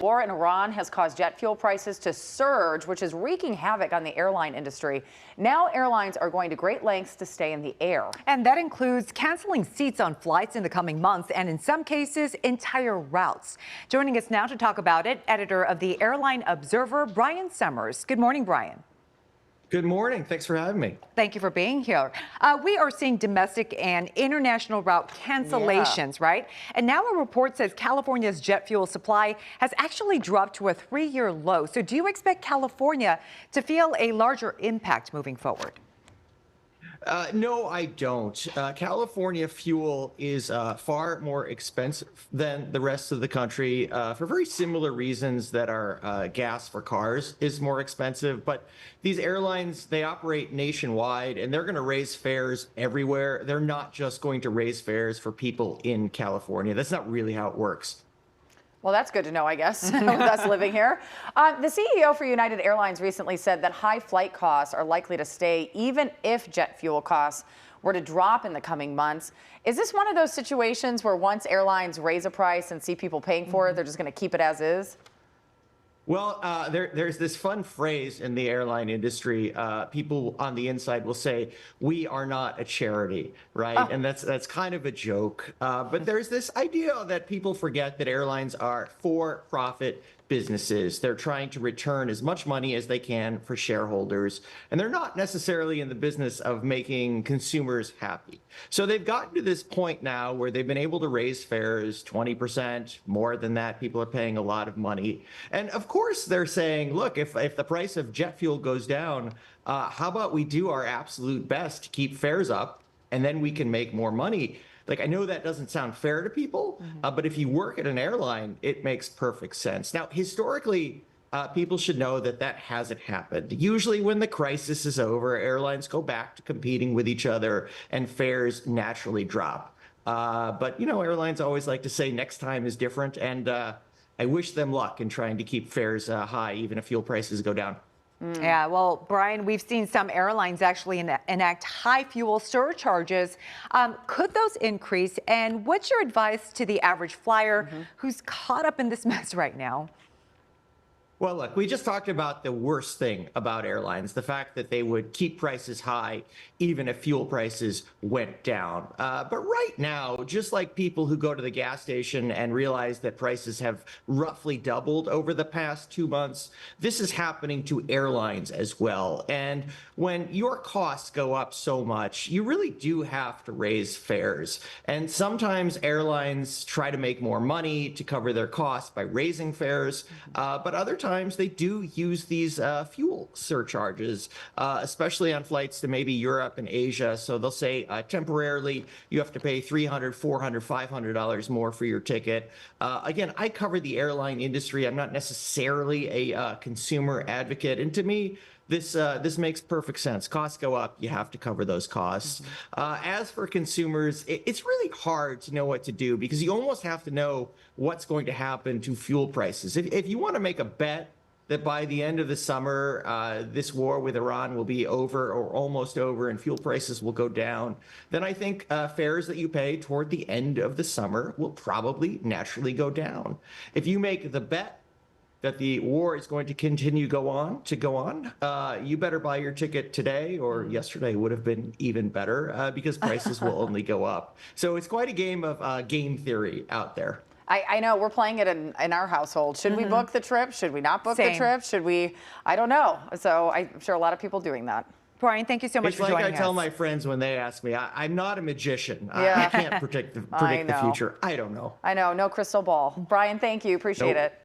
War in Iran has caused jet fuel prices to surge, which is wreaking havoc on the airline industry. Now airlines are going to great lengths to stay in the air. And that includes canceling seats on flights in the coming months and in some cases, entire routes. Joining us now to talk about it, editor of the Airline Observer, Brian Summers. Good morning, Brian. Good morning. Thanks for having me. Thank you for being here. We are seeing domestic and international route cancellations, right? And now a report says California's jet fuel supply has actually dropped to a 3-year low. So do you expect California to feel a larger impact moving forward? No, I don't. California fuel is far more expensive than the rest of the country for very similar reasons that our gas for cars is more expensive. But these airlines, they operate nationwide and they're going to raise fares everywhere. They're not just going to raise fares for people in California. That's not really how it works. Well, that's good to know, I guess, with us living here. The CEO for United Airlines recently said that high flight costs are likely to stay even if jet fuel costs were to drop in the coming months. Is this one of those situations where once airlines raise a price and see people paying for it, they're just going to keep it as is? Well, there's this fun phrase in the airline industry. People on the inside will say, "We are not a charity," right? Oh. And that's kind of a joke. But there's this idea that people forget that airlines are for-profit businesses. They're trying to return as much money as they can for shareholders, and they're not necessarily in the business of making consumers happy. So they've gotten to this point now where they've been able to raise fares 20%, more than that. People are paying a lot of money. And of course, they're saying, look, if the price of jet fuel goes down, how about we do our absolute best to keep fares up, and then we can make more money. Like, I know that doesn't sound fair to people, but if you work at an airline, it makes perfect sense. Now, historically, people should know that that hasn't happened. Usually when the crisis is over, airlines go back to competing with each other and fares naturally drop. But, you know, airlines always like to say next time is different. And I wish them luck in trying to keep fares high, even if fuel prices go down. Yeah, well, Brian, we've seen some airlines actually enact high fuel surcharges. Could those increase? And what's your advice to the average flyer who's caught up in this mess right now? Well, look, we just talked about the worst thing about airlines, the fact that they would keep prices high even if fuel prices went down. But right now, just like people who go to the gas station and realize that prices have roughly doubled over the past 2 months, this is happening to airlines as well. And when your costs go up so much, you really do have to raise fares. And sometimes airlines try to make more money to cover their costs by raising fares, but other times they do use these fuel surcharges, especially on flights to maybe Europe and Asia. So they'll say temporarily you have to pay $300, $400, $500 more for your ticket. Again, I cover the airline industry. I'm not necessarily a consumer advocate. And to me, this makes perfect sense. Costs go up, you have to cover those costs. As for consumers, it's really hard to know what to do because you almost have to know what's going to happen to fuel prices. If you want to make a bet that by the end of the summer, this war with Iran will be over or almost over and fuel prices will go down, then I think fares that you pay toward the end of the summer will probably naturally go down. If you make the bet that the war is going to continue to go on, you better buy your ticket today, or yesterday would have been even better because prices will only go up. So it's quite a game of game theory out there. I know we're playing it in our household. Should we book the trip? Should we not book the trip? Should we? I don't know. So I'm sure a lot of people doing that. Brian, thank you so much for joining us. It's like I tell my friends when they ask me, I'm not a magician. Yeah. I can't predict the future. I don't know. I know. No crystal ball. Brian, thank you. Appreciate it.